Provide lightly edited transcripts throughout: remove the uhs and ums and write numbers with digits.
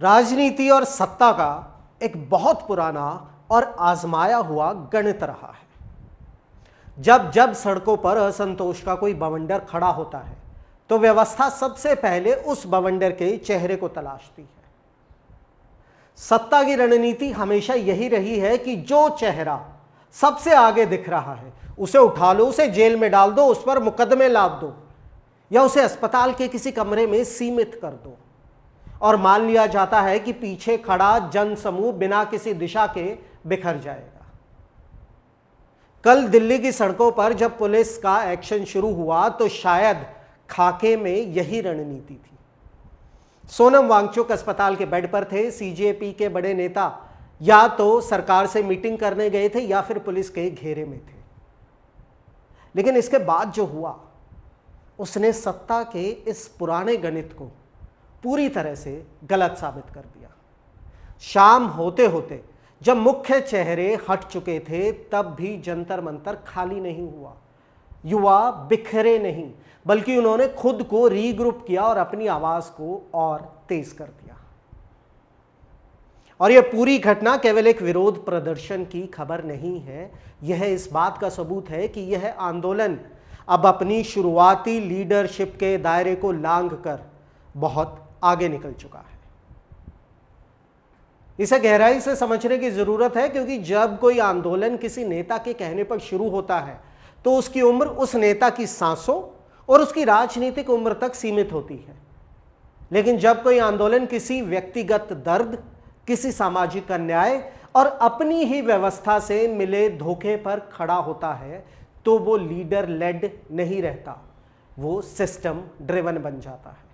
राजनीति और सत्ता का एक बहुत पुराना और आजमाया हुआ गणित रहा है। जब जब सड़कों पर असंतोष का कोई बवंडर खड़ा होता है तो व्यवस्था सबसे पहले उस बवंडर के चेहरे को तलाशती है। सत्ता की रणनीति हमेशा यही रही है कि जो चेहरा सबसे आगे दिख रहा है उसे उठा लो, उसे जेल में डाल दो, उस पर मुकदमे लाद दो या उसे अस्पताल के किसी कमरे में सीमित कर दो और मान लिया जाता है कि पीछे खड़ा जन समूह बिना किसी दिशा के बिखर जाएगा। कल दिल्ली की सड़कों पर जब पुलिस का एक्शन शुरू हुआ तो शायद खाके में यही रणनीति थी। सोनम वांगचुक अस्पताल के बेड पर थे। सीजेपी के बड़े नेता या तो सरकार से मीटिंग करने गए थे या फिर पुलिस के घेरे में थे। लेकिन इसके बाद जो हुआ उसने सत्ता के इस पुराने गणित को पूरी तरह से गलत साबित कर दिया। शाम होते होते जब मुख्य चेहरे हट चुके थे तब भी जंतर मंतर खाली नहीं हुआ। युवा बिखरे नहीं बल्कि उन्होंने खुद को रीग्रुप किया और अपनी आवाज को और तेज कर दिया। और यह पूरी घटना केवल एक विरोध प्रदर्शन की खबर नहीं है, यह इस बात का सबूत है कि यह आंदोलन अब अपनी शुरुआती लीडरशिप के दायरे को लांघकर बहुत आगे निकल चुका है। इसे गहराई से समझने की जरूरत है क्योंकि जब कोई आंदोलन किसी नेता के कहने पर शुरू होता है तो उसकी उम्र उस नेता की सांसों और उसकी राजनीतिक उम्र तक सीमित होती है। लेकिन जब कोई आंदोलन किसी व्यक्तिगत दर्द, किसी सामाजिक अन्याय और अपनी ही व्यवस्था से मिले धोखे पर खड़ा होता है तो वो लीडर लेड नहीं रहता, वो सिस्टम ड्रिवन बन जाता है।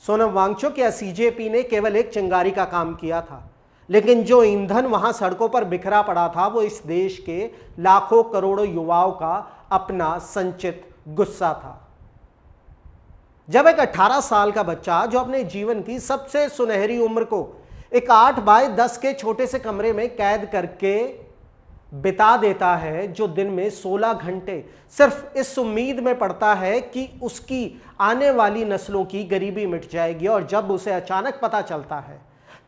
सोनम वांगचुक या सीजेपी ने केवल एक चिंगारी का काम किया था, लेकिन जो ईंधन वहां सड़कों पर बिखरा पड़ा था वो इस देश के लाखों करोड़ों युवाओं का अपना संचित गुस्सा था। जब एक 18 साल का बच्चा जो अपने जीवन की सबसे सुनहरी उम्र को एक 8 बाय 10 के छोटे से कमरे में कैद करके बिता देता है, जो दिन में 16 घंटे सिर्फ इस उम्मीद में पड़ता है कि उसकी आने वाली नस्लों की गरीबी मिट जाएगी, और जब उसे अचानक पता चलता है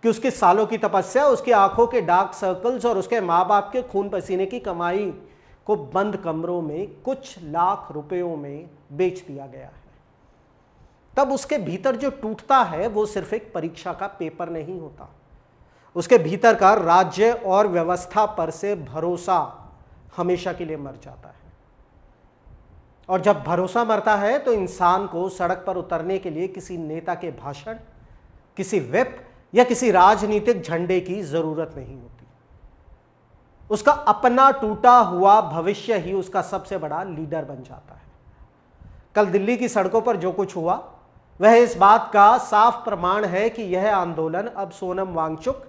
कि उसके सालों की तपस्या, उसकी आंखों के डार्क सर्कल्स और उसके माँ बाप के खून पसीने की कमाई को बंद कमरों में कुछ लाख रुपयों में बेच दिया गया है, तब उसके भीतर जो टूटता है वो सिर्फ एक परीक्षा का पेपर नहीं होता। उसके भीतर का राज्य और व्यवस्था पर से भरोसा हमेशा के लिए मर जाता है। और जब भरोसा मरता है तो इंसान को सड़क पर उतरने के लिए किसी नेता के भाषण, किसी व्हिप या किसी राजनीतिक झंडे की जरूरत नहीं होती। उसका अपना टूटा हुआ भविष्य ही उसका सबसे बड़ा लीडर बन जाता है। कल दिल्ली की सड़कों पर जो कुछ हुआ वह इस बात का साफ प्रमाण है कि यह आंदोलन अब सोनम वांगचुक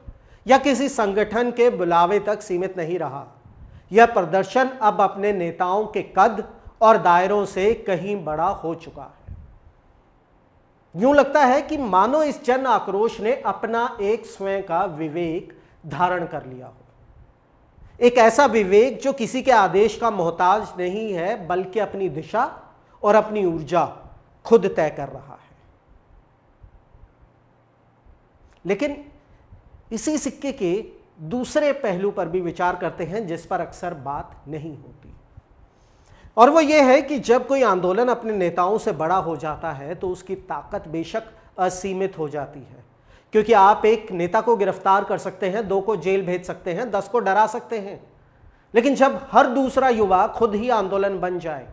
या किसी संगठन के बुलावे तक सीमित नहीं रहा। यह प्रदर्शन अब अपने नेताओं के कद और दायरों से कहीं बड़ा हो चुका है। यूं लगता है कि मानो इस जन आक्रोश ने अपना एक स्वयं का विवेक धारण कर लिया हो, एक ऐसा विवेक जो किसी के आदेश का मोहताज नहीं है बल्कि अपनी दिशा और अपनी ऊर्जा खुद तय कर रहा है। लेकिन इसी सिक्के के दूसरे पहलू पर भी विचार करते हैं जिस पर अक्सर बात नहीं होती, और वो ये है कि जब कोई आंदोलन अपने नेताओं से बड़ा हो जाता है तो उसकी ताकत बेशक असीमित हो जाती है, क्योंकि आप एक नेता को गिरफ्तार कर सकते हैं, 2 को जेल भेज सकते हैं, 10 को डरा सकते हैं, लेकिन जब हर दूसरा युवा खुद ही आंदोलन बन जाए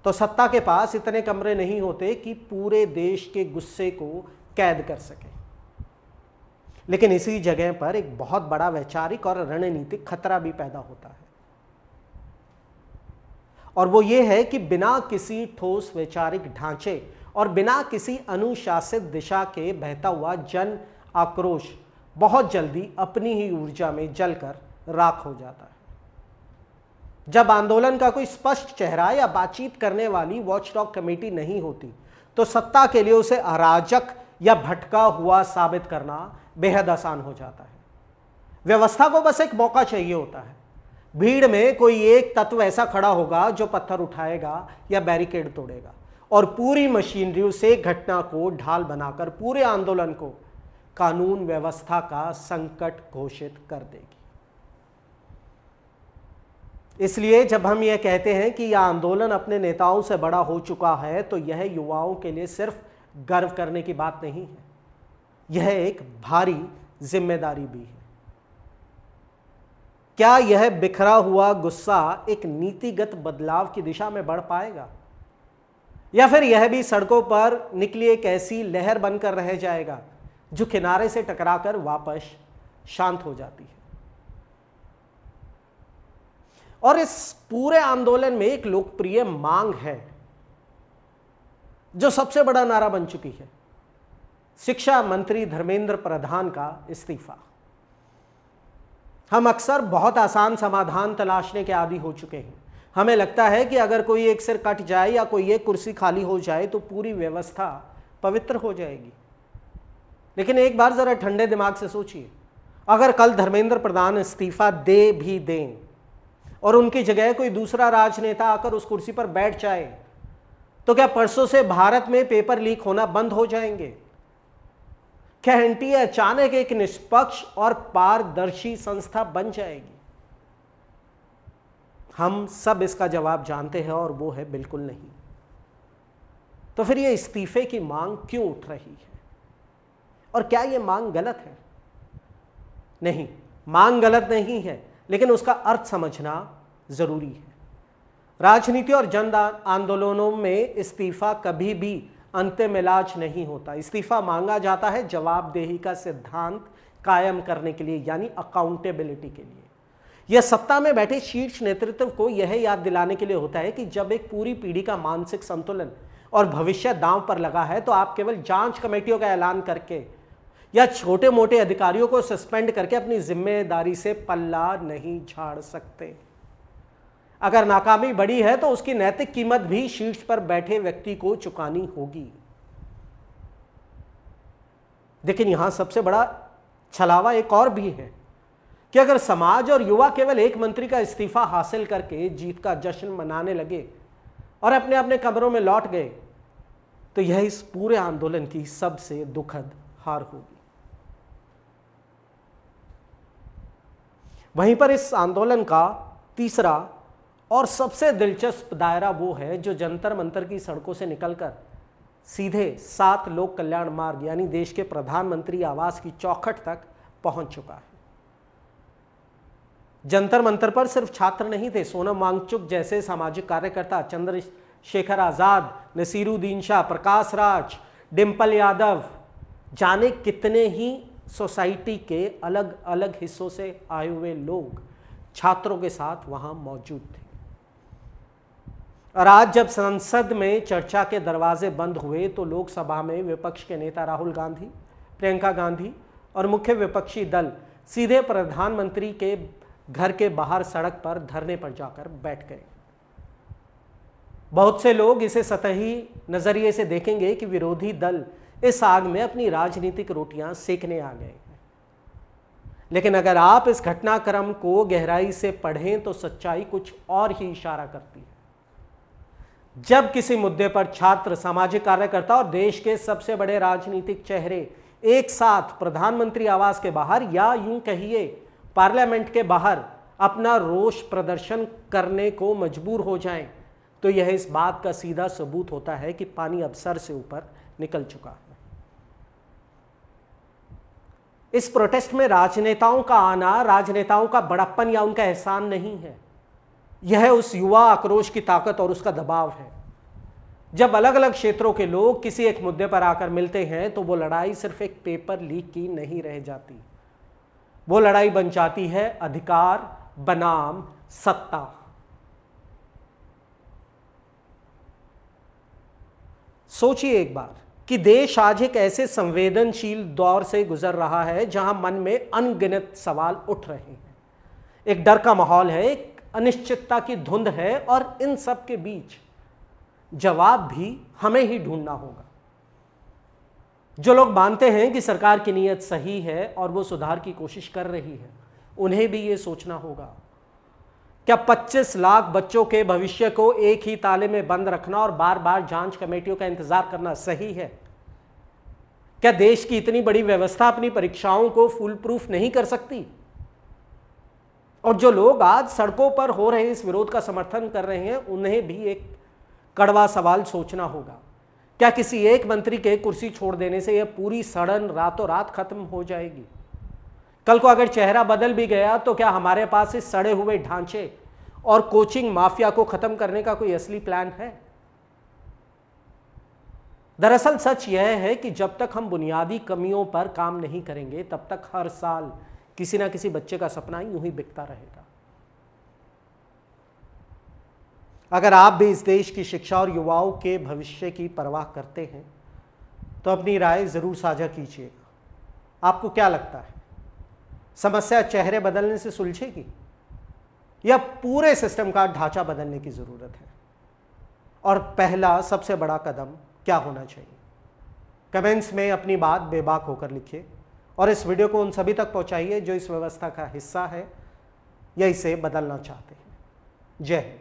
तो सत्ता के पास इतने कमरे नहीं होते कि पूरे देश के गुस्से को कैद कर सके। लेकिन इसी जगह पर एक बहुत बड़ा वैचारिक और रणनीतिक खतरा भी पैदा होता है, और वो ये है कि बिना किसी ठोस वैचारिक ढांचे और बिना किसी अनुशासित दिशा के बहता हुआ जन आक्रोश बहुत जल्दी अपनी ही ऊर्जा में जलकर राख हो जाता है। जब आंदोलन का कोई स्पष्ट चेहरा या बातचीत करने वाली वॉचडॉग कमेटी नहीं होती तो सत्ता के लिए उसे अराजक या भटका हुआ साबित करना बेहद आसान हो जाता है। व्यवस्था को बस एक मौका चाहिए होता है। भीड़ में कोई एक तत्व ऐसा खड़ा होगा जो पत्थर उठाएगा या बैरिकेड तोड़ेगा, और पूरी मशीनरी उसे घटना को ढाल बनाकर पूरे आंदोलन को कानून व्यवस्था का संकट घोषित कर देगी। इसलिए जब हम यह कहते हैं कि यह आंदोलन अपने नेताओं से बड़ा हो चुका है, तो यह युवाओं के लिए सिर्फ गर्व करने की बात नहीं है, यह एक भारी जिम्मेदारी भी है। क्या यह बिखरा हुआ गुस्सा एक नीतिगत बदलाव की दिशा में बढ़ पाएगा, या फिर यह भी सड़कों पर निकली एक ऐसी लहर बनकर रह जाएगा जो किनारे से टकराकर वापस शांत हो जाती है? और इस पूरे आंदोलन में एक लोकप्रिय मांग है जो सबसे बड़ा नारा बन चुकी है, शिक्षा मंत्री धर्मेंद्र प्रधान का इस्तीफा। हम अक्सर बहुत आसान समाधान तलाशने के आदी हो चुके हैं। हमें लगता है कि अगर कोई एक सिर कट जाए या कोई एक कुर्सी खाली हो जाए तो पूरी व्यवस्था पवित्र हो जाएगी। लेकिन एक बार जरा ठंडे दिमाग से सोचिए, अगर कल धर्मेंद्र प्रधान इस्तीफा दे भी दें और उनकी जगह कोई दूसरा राजनेता आकर उस कुर्सी पर बैठ जाए, तो क्या परसों से भारत में पेपर लीक होना बंद हो जाएंगे? क्या एनटीए अचानक एक निष्पक्ष और पारदर्शी संस्था बन जाएगी? हम सब इसका जवाब जानते हैं और वो है बिल्कुल नहीं। तो फिर ये इस्तीफे की मांग क्यों उठ रही है, और क्या ये मांग गलत है? नहीं, मांग गलत नहीं है, लेकिन उसका अर्थ समझना जरूरी है। राजनीति और जन आंदोलनों में इस्तीफा कभी भी अंतिम इलाज नहीं होता। इस्तीफा मांगा जाता है जवाबदेही का सिद्धांत कायम करने के लिए, यानी अकाउंटेबिलिटी के लिए। यह सत्ता में बैठे शीर्ष नेतृत्व को यह याद दिलाने के लिए होता है कि जब एक पूरी पीढ़ी का मानसिक संतुलन और भविष्य दांव पर लगा है, तो आप केवल जांच कमेटियों का ऐलान करके या छोटे मोटे अधिकारियों को सस्पेंड करके अपनी जिम्मेदारी से पल्ला नहीं झाड़ सकते। अगर नाकामी बड़ी है तो उसकी नैतिक कीमत भी शीर्ष पर बैठे व्यक्ति को चुकानी होगी। लेकिन यहां सबसे बड़ा छलावा एक और भी है कि अगर समाज और युवा केवल एक मंत्री का इस्तीफा हासिल करके जीत का जश्न मनाने लगे और अपने अपने कमरों में लौट गए, तो यह इस पूरे आंदोलन की सबसे दुखद हार होगी। वहीं पर इस आंदोलन का तीसरा और सबसे दिलचस्प दायरा वो है जो जंतर मंतर की सड़कों से निकलकर सीधे 7 लोक कल्याण मार्ग यानी देश के प्रधानमंत्री आवास की चौखट तक पहुंच चुका है। जंतर मंतर पर सिर्फ छात्र नहीं थे, सोनम वांगचुक जैसे सामाजिक कार्यकर्ता, चंद्रशेखर आजाद, नसीरुद्दीन शाह, प्रकाश राज, डिंपल यादव, जाने कितने ही सोसाइटी के अलग अलग हिस्सों से आए हुए लोग छात्रों के साथ वहां मौजूद थे। और आज जब संसद में चर्चा के दरवाजे बंद हुए, तो लोकसभा में विपक्ष के नेता राहुल गांधी, प्रियंका गांधी और मुख्य विपक्षी दल सीधे प्रधानमंत्री के घर के बाहर सड़क पर धरने पर जाकर बैठ गए। बहुत से लोग इसे सतही नजरिए से देखेंगे कि विरोधी दल इस आग में अपनी राजनीतिक रोटियां सेकने आ गए हैं। लेकिन अगर आप इस घटनाक्रम को गहराई से पढ़ें तो सच्चाई कुछ और ही इशारा करती है। जब किसी मुद्दे पर छात्र, सामाजिक कार्यकर्ता और देश के सबसे बड़े राजनीतिक चेहरे एक साथ प्रधानमंत्री आवास के बाहर या यूं कहिए पार्लियामेंट के बाहर अपना रोष प्रदर्शन करने को मजबूर हो जाएं, तो यह इस बात का सीधा सबूत होता है कि पानी अब सर से ऊपर निकल चुका है। इस प्रोटेस्ट में राजनेताओं का आना राजनेताओं का बड़प्पन या उनका एहसान नहीं है, यह उस युवा आक्रोश की ताकत और उसका दबाव है। जब अलग अलग क्षेत्रों के लोग किसी एक मुद्दे पर आकर मिलते हैं, तो वो लड़ाई सिर्फ एक पेपर लीक की नहीं रह जाती, वो लड़ाई बन जाती है अधिकार बनाम सत्ता। सोचिए एक बार कि देश आज एक ऐसे संवेदनशील दौर से गुजर रहा है जहां मन में अनगिनत सवाल उठ रहे हैं, एक डर का माहौल है, एक अनिश्चितता की धुंध है, और इन सब के बीच जवाब भी हमें ही ढूंढना होगा। जो लोग मानते हैं कि सरकार की नीयत सही है और वो सुधार की कोशिश कर रही है, उन्हें भी ये सोचना होगा, क्या 25 लाख बच्चों के भविष्य को एक ही ताले में बंद रखना और बार बार जांच कमेटियों का इंतजार करना सही है? क्या देश की इतनी बड़ी व्यवस्था अपनी परीक्षाओं को फुल प्रूफ नहीं कर सकती? और जो लोग आज सड़कों पर हो रहे इस विरोध का समर्थन कर रहे हैं, उन्हें भी एक कड़वा सवाल सोचना होगा। क्या किसी एक मंत्री के कुर्सी छोड़ देने से यह पूरी सड़न रातों रात खत्म हो जाएगी? कल को अगर चेहरा बदल भी गया तो क्या हमारे पास इस सड़े हुए ढांचे और कोचिंग माफिया को खत्म करने का कोई असली प्लान है? दरअसल सच यह है कि जब तक हम बुनियादी कमियों पर काम नहीं करेंगे, तब तक हर साल किसी ना किसी बच्चे का सपना यूं ही बिकता रहेगा। अगर आप भी इस देश की शिक्षा और युवाओं के भविष्य की परवाह करते हैं तो अपनी राय जरूर साझा कीजिएगा। आपको क्या लगता है, समस्या चेहरे बदलने से सुलझेगी या पूरे सिस्टम का ढांचा बदलने की जरूरत है? और पहला सबसे बड़ा कदम क्या होना चाहिए? कमेंट्स में अपनी बात बेबाक होकर लिखिए और इस वीडियो को उन सभी तक पहुंचाइए जो इस व्यवस्था का हिस्सा है या इसे बदलना चाहते हैं। जय हिंद।